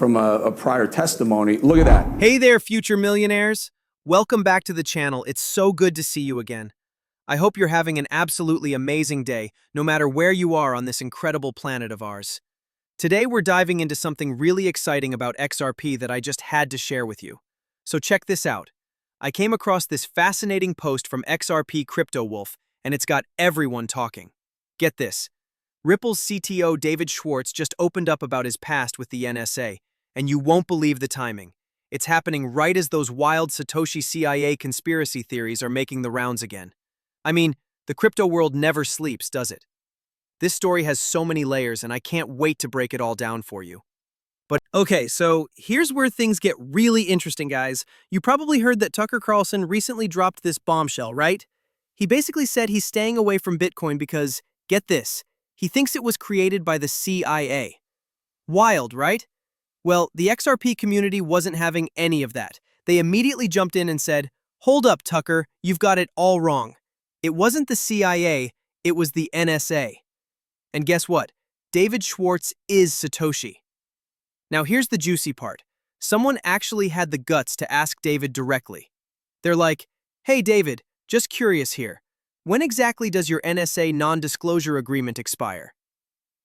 from a prior testimony. Look at that. Hey there, future millionaires. Welcome back to the channel. It's so good to see you again. I hope you're having an absolutely amazing day, no matter where you are on this incredible planet of ours. Today, we're diving into something really exciting about XRP that I just had to share with you. So check this out. I came across this fascinating post from XRP Crypto Wolf, and it's got everyone talking. Get this. Ripple's CTO David Schwartz just opened up about his past with the NSA, and you won't believe the timing. It's happening right as those wild Satoshi CIA conspiracy theories are making the rounds again. I mean, the crypto world never sleeps, does it? This story has so many layers, and I can't wait to break it all down for you. But okay, so here's where things get really interesting, guys. You probably heard that Tucker Carlson recently dropped this bombshell, right? He basically said he's staying away from Bitcoin because, get this, he thinks it was created by the CIA. Wild, right? Well, the XRP community wasn't having any of that. They immediately jumped in and said, "Hold up, Tucker, you've got it all wrong. It wasn't the CIA, it was the NSA." And guess what? David Schwartz is Satoshi. Now here's the juicy part. Someone actually had the guts to ask David directly. They're like, "Hey David, just curious here. When exactly does your NSA non-disclosure agreement expire?"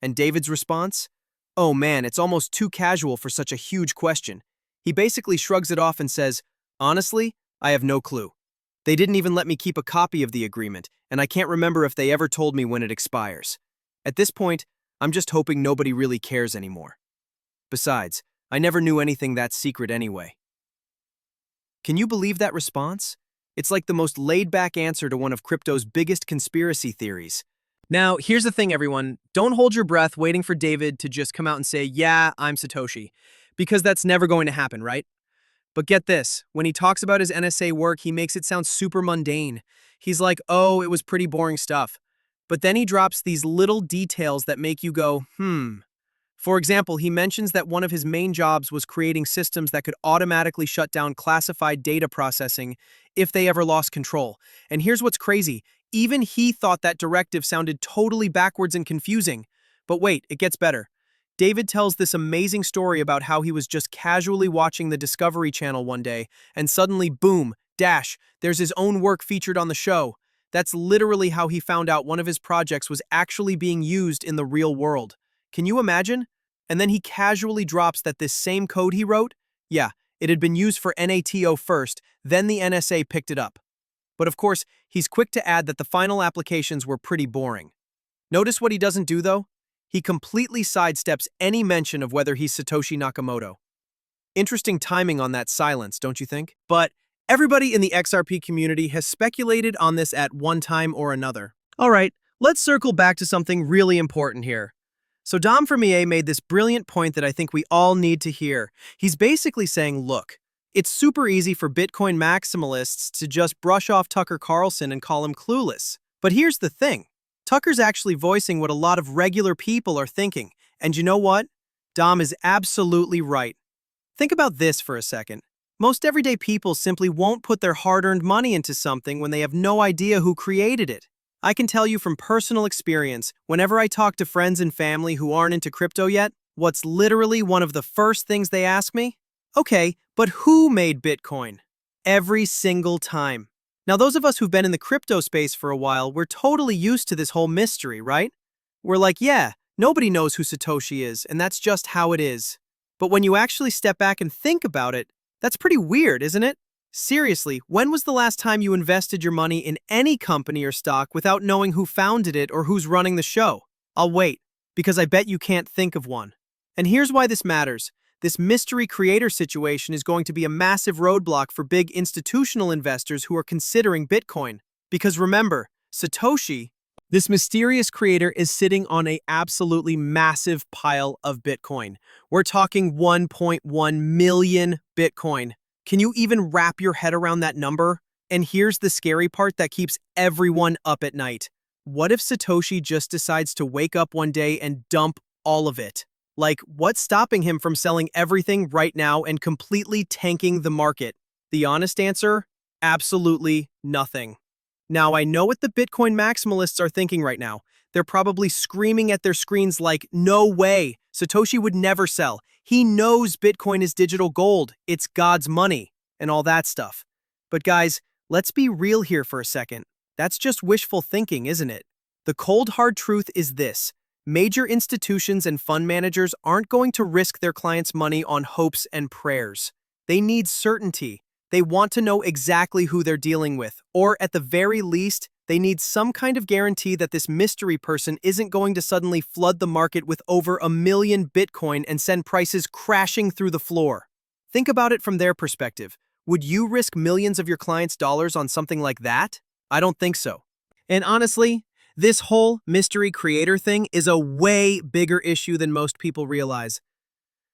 And David's response? Oh man, it's almost too casual for such a huge question. He basically shrugs it off and says, "Honestly, I have no clue. They didn't even let me keep a copy of the agreement, and I can't remember if they ever told me when it expires. At this point, I'm just hoping nobody really cares anymore. Besides, I never knew anything that secret anyway." Can you believe that response? It's like the most laid-back answer to one of crypto's biggest conspiracy theories. Now, here's the thing, everyone. Don't hold your breath waiting for David to just come out and say, "Yeah, I'm Satoshi," because that's never going to happen, right? But get this, when he talks about his NSA work, he makes it sound super mundane. He's like, "Oh, it was pretty boring stuff." But then he drops these little details that make you go, For example, he mentions that one of his main jobs was creating systems that could automatically shut down classified data processing if they ever lost control. And here's what's crazy. Even he thought that directive sounded totally backwards and confusing. But wait, it gets better. David tells this amazing story about how he was just casually watching the Discovery Channel one day, and suddenly, boom, there's his own work featured on the show. That's literally how he found out one of his projects was actually being used in the real world. Can you imagine? And then he casually drops that this same code he wrote, yeah, it had been used for NATO first, then the NSA picked it up. But of course, he's quick to add that the final applications were pretty boring. Notice what he doesn't do, though? He completely sidesteps any mention of whether he's Satoshi Nakamoto. Interesting timing on that silence, don't you think? But everybody in the XRP community has speculated on this at one time or another. All right, let's circle back to something really important here. So Dom Vermeer made this brilliant point that I think we all need to hear. He's basically saying, look, it's super easy for Bitcoin maximalists to just brush off Tucker Carlson and call him clueless. But here's the thing. Tucker's actually voicing what a lot of regular people are thinking. And you know what? Dom is absolutely right. Think about this for a second. Most everyday people simply won't put their hard-earned money into something when they have no idea who created it. I can tell you from personal experience, whenever I talk to friends and family who aren't into crypto yet, what's literally one of the first things they ask me? Okay, but who made Bitcoin? Every single time. Now, those of us who've been in the crypto space for a while, we're totally used to this whole mystery, right? We're like, yeah, nobody knows who Satoshi is, and that's just how it is. But when you actually step back and think about it, that's pretty weird, isn't it? Seriously, when was the last time you invested your money in any company or stock without knowing who founded it or who's running the show? I'll wait, because I bet you can't think of one. And here's why this matters. This mystery creator situation is going to be a massive roadblock for big institutional investors who are considering Bitcoin. Because remember, Satoshi, this mysterious creator, is sitting on an absolutely massive pile of Bitcoin. We're talking 1.1 million Bitcoin. Can you even wrap your head around that number? And here's the scary part that keeps everyone up at night. What if Satoshi just decides to wake up one day and dump all of it? Like, what's stopping him from selling everything right now and completely tanking the market? The honest answer? Absolutely nothing. Now, I know what the Bitcoin maximalists are thinking right now. They're probably screaming at their screens like, no way, Satoshi would never sell. He knows Bitcoin is digital gold, it's God's money, and all that stuff. But guys, let's be real here for a second. That's just wishful thinking, isn't it? The cold hard truth is this. Major institutions and fund managers aren't going to risk their clients' money on hopes and prayers. They need certainty. They want to know exactly who they're dealing with, or at the very least, they need some kind of guarantee that this mystery person isn't going to suddenly flood the market with over 1 million Bitcoin and send prices crashing through the floor. Think about it from their perspective. Would you risk millions of your clients' dollars on something like that? I don't think so. And honestly, this whole mystery creator thing is a way bigger issue than most people realize.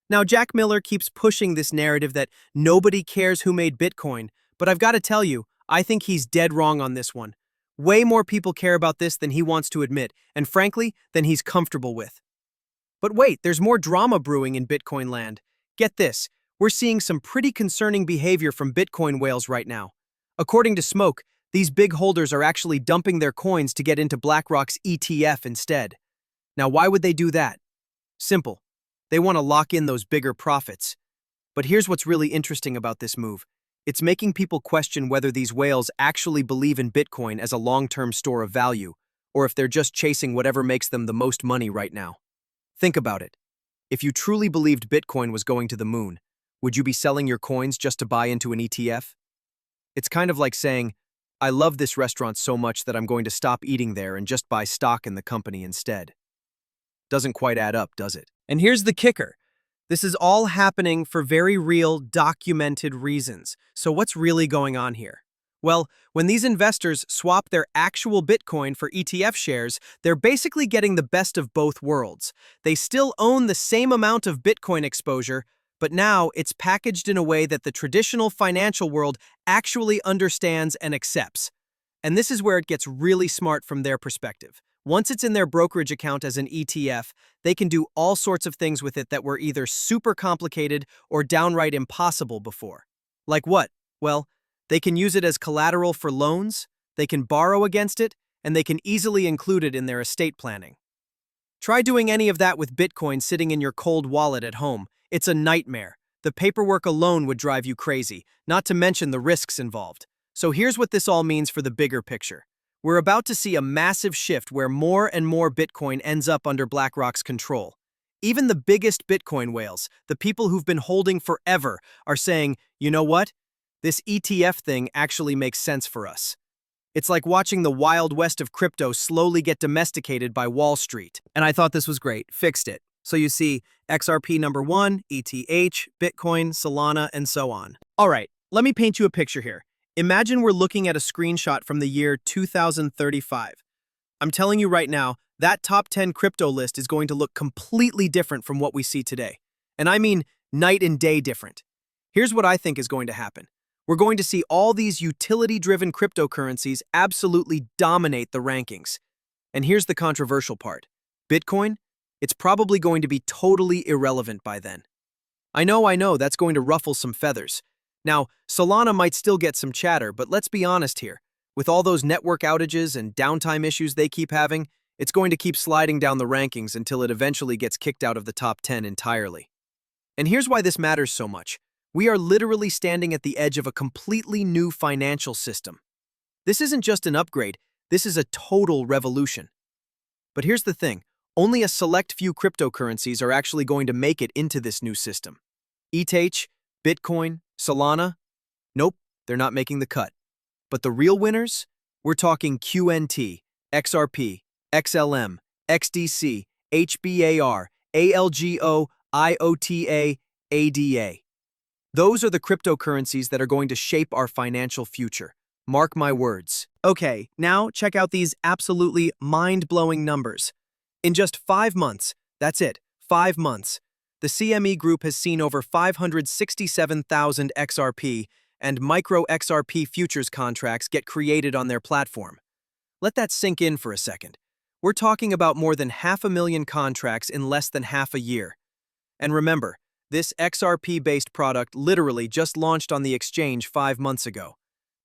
Now, Jack Miller keeps pushing this narrative that nobody cares who made Bitcoin, but I've got to tell you, I think he's dead wrong on this one. Way more people care about this than he wants to admit, and frankly, than he's comfortable with. But wait, there's more drama brewing in Bitcoin land. Get this, we're seeing some pretty concerning behavior from Bitcoin whales right now. According to Smoke, these big holders are actually dumping their coins to get into BlackRock's ETF instead. Now, why would they do that? Simple. They want to lock in those bigger profits. But here's what's really interesting about this move. It's making people question whether these whales actually believe in Bitcoin as a long-term store of value, or if they're just chasing whatever makes them the most money right now. Think about it. If you truly believed Bitcoin was going to the moon, would you be selling your coins just to buy into an ETF? It's kind of like saying, I love this restaurant so much that I'm going to stop eating there and just buy stock in the company instead. Doesn't quite add up, does it? And here's the kicker. This is all happening for very real, documented reasons. So what's really going on here? Well, when these investors swap their actual Bitcoin for ETF shares, they're basically getting the best of both worlds. They still own the same amount of Bitcoin exposure, but now it's packaged in a way that the traditional financial world actually understands and accepts. And this is where it gets really smart from their perspective. Once it's in their brokerage account as an ETF, they can do all sorts of things with it that were either super complicated or downright impossible before. Like what? Well, they can use it as collateral for loans, they can borrow against it, and they can easily include it in their estate planning. Try doing any of that with Bitcoin sitting in your cold wallet at home. It's a nightmare. The paperwork alone would drive you crazy, not to mention the risks involved. So here's what this all means for the bigger picture. We're about to see a massive shift where more and more Bitcoin ends up under BlackRock's control. Even the biggest Bitcoin whales, the people who've been holding forever, are saying, you know what? This ETF thing actually makes sense for us. It's like watching the Wild West of crypto slowly get domesticated by Wall Street. And I thought this was great. Fixed it. So you see XRP number 1, ETH, Bitcoin, Solana, and so on. All right, let me paint you a picture here. Imagine we're looking at a screenshot from the year 2035. I'm telling you right now, that top 10 crypto list is going to look completely different from what we see today. And I mean night and day different. Here's what I think is going to happen. We're going to see all these utility-driven cryptocurrencies absolutely dominate the rankings. And here's the controversial part. Bitcoin? It's probably going to be totally irrelevant by then. I know, that's going to ruffle some feathers. Now, Solana might still get some chatter, but let's be honest here. With all those network outages and downtime issues they keep having, it's going to keep sliding down the rankings until it eventually gets kicked out of the top 10 entirely. And here's why this matters so much. We are literally standing at the edge of a completely new financial system. This isn't just an upgrade, this is a total revolution. But here's the thing, only a select few cryptocurrencies are actually going to make it into this new system. ETH, Bitcoin, Solana? Nope, they're not making the cut. But the real winners? We're talking QNT, XRP, XLM, XDC, HBAR, ALGO, IOTA, ADA. Those are the cryptocurrencies that are going to shape our financial future. Mark my words. Okay, now check out these absolutely mind-blowing numbers. In just 5 months, that's it, 5 months, the CME Group has seen over 567,000 XRP and micro XRP futures contracts get created on their platform. Let that sink in for a second. We're talking about more than 500,000 contracts in less than half a year. And remember, this XRP-based product literally just launched on the exchange 5 months ago.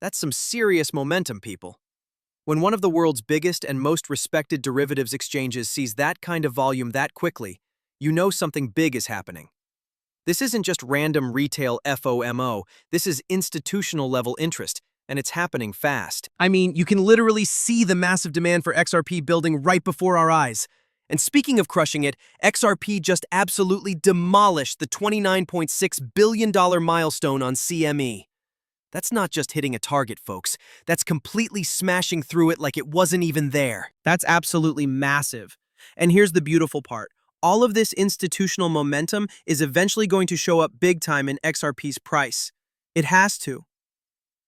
That's some serious momentum, people. When one of the world's biggest and most respected derivatives exchanges sees that kind of volume that quickly, you know something big is happening. This isn't just random retail FOMO, this is institutional level interest, and it's happening fast. I mean, you can literally see the massive demand for XRP building right before our eyes. And speaking of crushing it, XRP just absolutely demolished the $29.6 billion milestone on CME. That's not just hitting a target, folks. That's completely smashing through it like it wasn't even there. That's absolutely massive. And here's the beautiful part. All of this institutional momentum is eventually going to show up big time in XRP's price. It has to.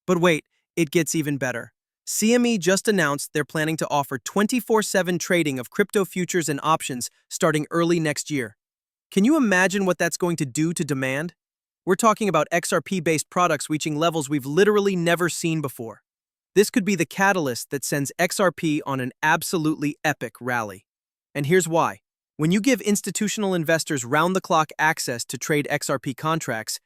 But wait, it gets even better. CME just announced they're planning to offer 24/7 trading of crypto futures and options starting early next year. Can you imagine what that's going to do to demand? We're talking about XRP-based products reaching levels we've literally never seen before. This could be the catalyst that sends XRP on an absolutely epic rally. And here's why. When you give institutional investors round-the-clock access to trade XRP contracts,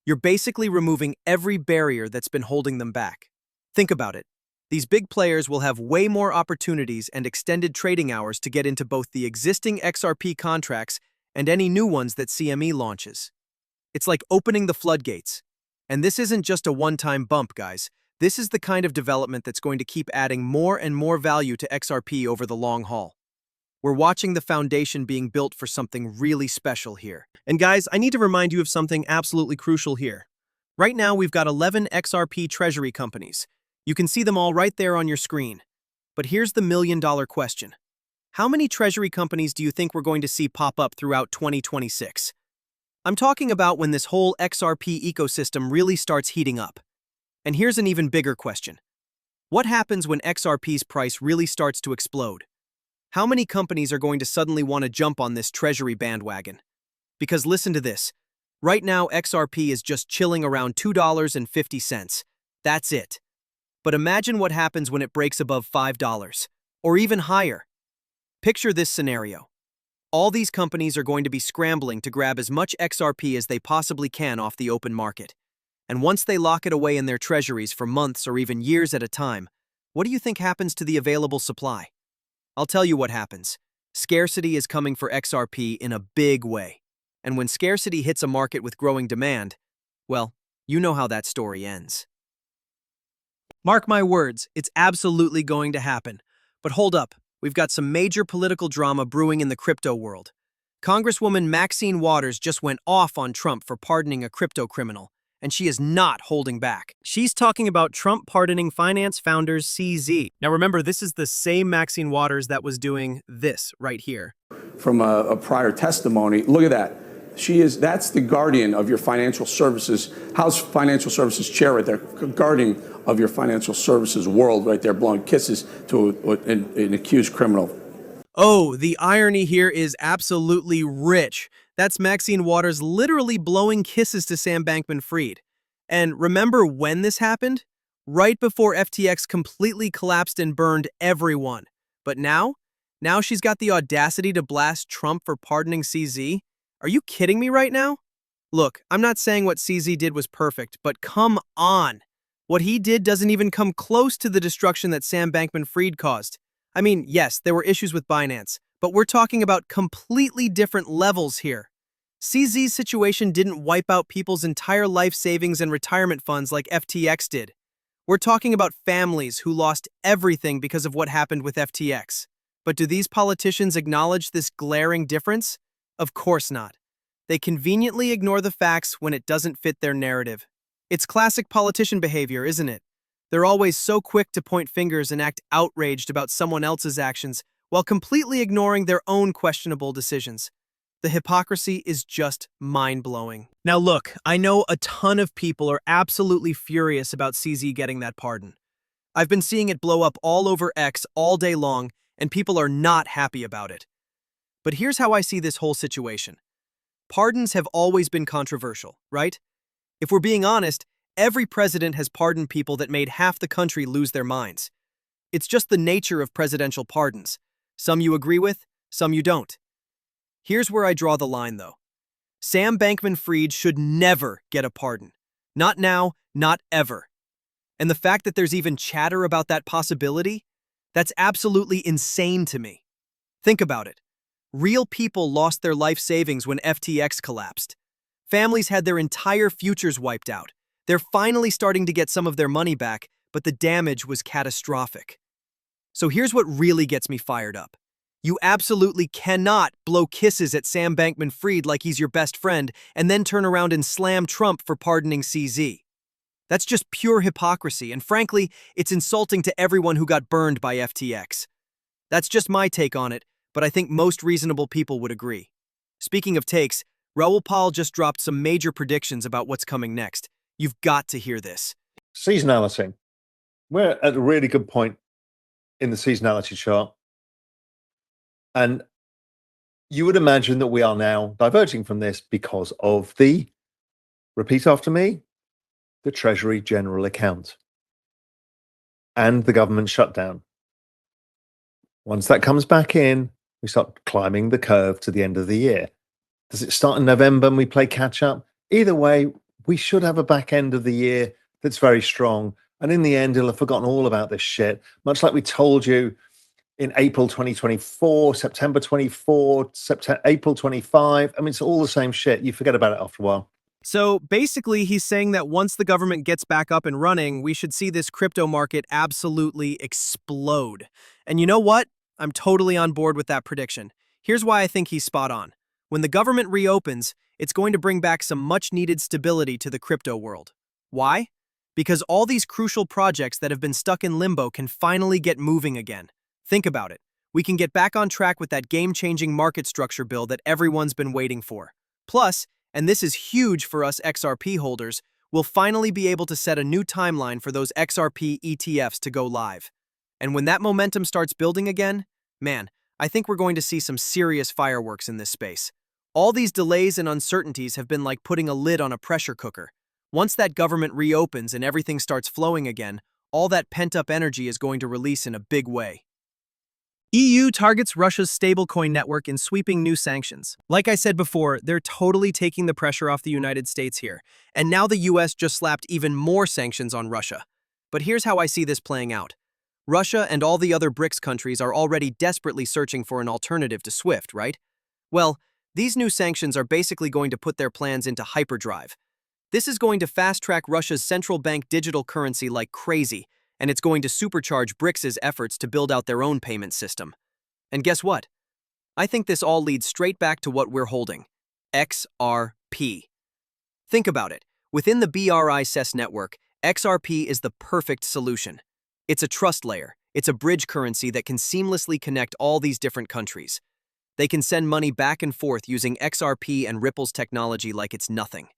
you're basically removing every barrier that's been holding them back. Think about it. These big players will have way more opportunities and extended trading hours to get into both the existing XRP contracts and any new ones that CME launches. It's like opening the floodgates. And this isn't just a one-time bump, guys. This is the kind of development that's going to keep adding more and more value to XRP over the long haul. We're watching the foundation being built for something really special here. And guys, I need to remind you of something absolutely crucial here. Right now, we've got 11 XRP Treasury companies. You can see them all right there on your screen. But here's the million-dollar question. How many Treasury companies do you think we're going to see pop up throughout 2026? I'm talking about when this whole XRP ecosystem really starts heating up. And here's an even bigger question. What happens when XRP's price really starts to explode? How many companies are going to suddenly want to jump on this Treasury bandwagon? Because listen to this. Right now, XRP is just chilling around $2.50. That's it. But imagine what happens when it breaks above $5, or even higher. Picture this scenario. All these companies are going to be scrambling to grab as much XRP as they possibly can off the open market. And once they lock it away in their treasuries for months or even years at a time, what do you think happens to the available supply? I'll tell you what happens. Scarcity is coming for XRP in a big way. And when scarcity hits a market with growing demand, well, you know how that story ends. Mark my words, it's absolutely going to happen. But hold up. We've got some major political drama brewing in the crypto world. Congresswoman Maxine Waters just went off on Trump for pardoning a crypto criminal, and she is not holding back. She's talking about Trump pardoning finance founders CZ. Now remember, this is the same Maxine Waters that was doing this right here. From a prior testimony, look at that. That's the guardian of your financial services, House Financial Services chair right there, guardian of your financial services world right there, blowing kisses to an accused criminal. Oh, the irony here is absolutely rich. That's Maxine Waters literally blowing kisses to Sam Bankman-Fried. And remember when this happened? Right before FTX completely collapsed and burned everyone. But now she's got the audacity to blast Trump for pardoning CZ? Are you kidding me right now? Look, I'm not saying what CZ did was perfect, but come on. What he did doesn't even come close to the destruction that Sam Bankman-Fried caused. I mean, yes, there were issues with Binance, but we're talking about completely different levels here. CZ's situation didn't wipe out people's entire life savings and retirement funds like FTX did. We're talking about families who lost everything because of what happened with FTX. But do these politicians acknowledge this glaring difference? Of course not. They conveniently ignore the facts when it doesn't fit their narrative. It's classic politician behavior, isn't it? They're always so quick to point fingers and act outraged about someone else's actions while completely ignoring their own questionable decisions. The hypocrisy is just mind-blowing. Now look, I know a ton of people are absolutely furious about CZ getting that pardon. I've been seeing it blow up all over X all day long, and people are not happy about it. But here's how I see this whole situation. Pardons have always been controversial, right? If we're being honest, every president has pardoned people that made half the country lose their minds. It's just the nature of presidential pardons. Some you agree with, some you don't. Here's where I draw the line, though. Sam Bankman-Fried should never get a pardon. Not now, not ever. And the fact that there's even chatter about that possibility, that's absolutely insane to me. Think about it. Real people lost their life savings when FTX collapsed. Families had their entire futures wiped out. They're finally starting to get some of their money back, but the damage was catastrophic. So here's what really gets me fired up. You absolutely cannot blow kisses at Sam Bankman-Fried like he's your best friend and then turn around and slam Trump for pardoning CZ. That's just pure hypocrisy, and frankly, it's insulting to everyone who got burned by FTX. That's just my take on it, but I think most reasonable people would agree. Speaking of takes, Raoul Pal just dropped some major predictions about what's coming next. You've got to hear this. Seasonality. We're at a really good point in the seasonality chart. And you would imagine that we are now diverging from this because of the, repeat after me, the Treasury General Account and the government shutdown. Once that comes back in, we start climbing the curve to the end of the year. Does it start in November and we play catch up? Either way, we should have a back end of the year that's very strong. And in the end, you'll have forgotten all about this shit, much like we told you in April 2024, September 24, April 25. I mean, it's all the same shit. You forget about it after a while. So basically, he's saying that once the government gets back up and running, we should see this crypto market absolutely explode. And you know what? I'm totally on board with that prediction. Here's why I think he's spot on. When the government reopens, it's going to bring back some much-needed stability to the crypto world. Why? Because all these crucial projects that have been stuck in limbo can finally get moving again. Think about it. We can get back on track with that game-changing market structure bill that everyone's been waiting for. Plus, and this is huge for us XRP holders, we'll finally be able to set a new timeline for those XRP ETFs to go live. And when that momentum starts building again, man, I think we're going to see some serious fireworks in this space. All these delays and uncertainties have been like putting a lid on a pressure cooker. Once that government reopens and everything starts flowing again, all that pent-up energy is going to release in a big way. EU targets Russia's stablecoin network in sweeping new sanctions. Like I said before, they're totally taking the pressure off the United States here. And now the US just slapped even more sanctions on Russia. But here's how I see this playing out. Russia and all the other BRICS countries are already desperately searching for an alternative to SWIFT, right? Well, these new sanctions are basically going to put their plans into hyperdrive. This is going to fast-track Russia's central bank digital currency like crazy, and it's going to supercharge BRICS' efforts to build out their own payment system. And guess what? I think this all leads straight back to what we're holding: XRP. Think about it. Within the BRICS network, XRP is the perfect solution. It's a trust layer. It's a bridge currency that can seamlessly connect all these different countries. They can send money back and forth using XRP and Ripple's technology like it's nothing.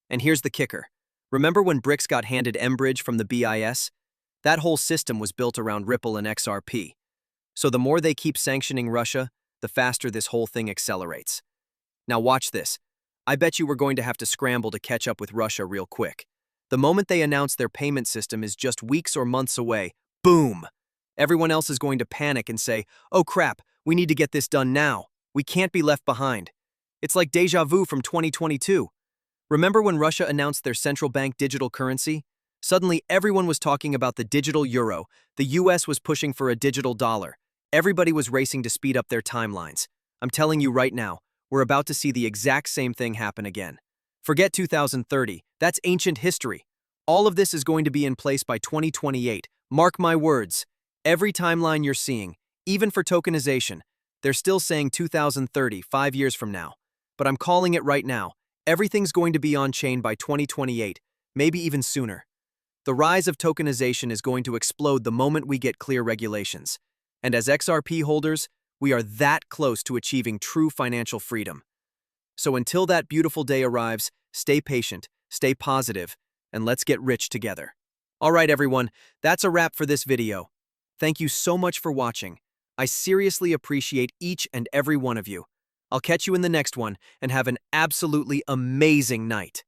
And here's the kicker. Remember when BRICS got handed mBridge from the BIS? That whole system was built around Ripple and XRP. So the more they keep sanctioning Russia, the faster this whole thing accelerates. Now watch this. I bet you we're going to have to scramble to catch up with Russia real quick. The moment they announce their payment system is just weeks or months away, boom! Everyone else is going to panic and say, oh crap, we need to get this done now. We can't be left behind. It's like deja vu from 2022. Remember when Russia announced their central bank digital currency? Suddenly, everyone was talking about the digital euro. The US was pushing for a digital dollar. Everybody was racing to speed up their timelines. I'm telling you right now, we're about to see the exact same thing happen again. Forget 2030, that's ancient history. All of this is going to be in place by 2028. Mark my words. Every timeline you're seeing, even for tokenization, they're still saying 2030, 5 years from now. But I'm calling it right now. Everything's going to be on-chain by 2028, maybe even sooner. The rise of tokenization is going to explode the moment we get clear regulations. And as XRP holders, we are that close to achieving true financial freedom. So until that beautiful day arrives, stay patient, stay positive, and let's get rich together. All right, everyone, that's a wrap for this video. Thank you so much for watching. I seriously appreciate each and every one of you. I'll catch you in the next one and have an absolutely amazing night.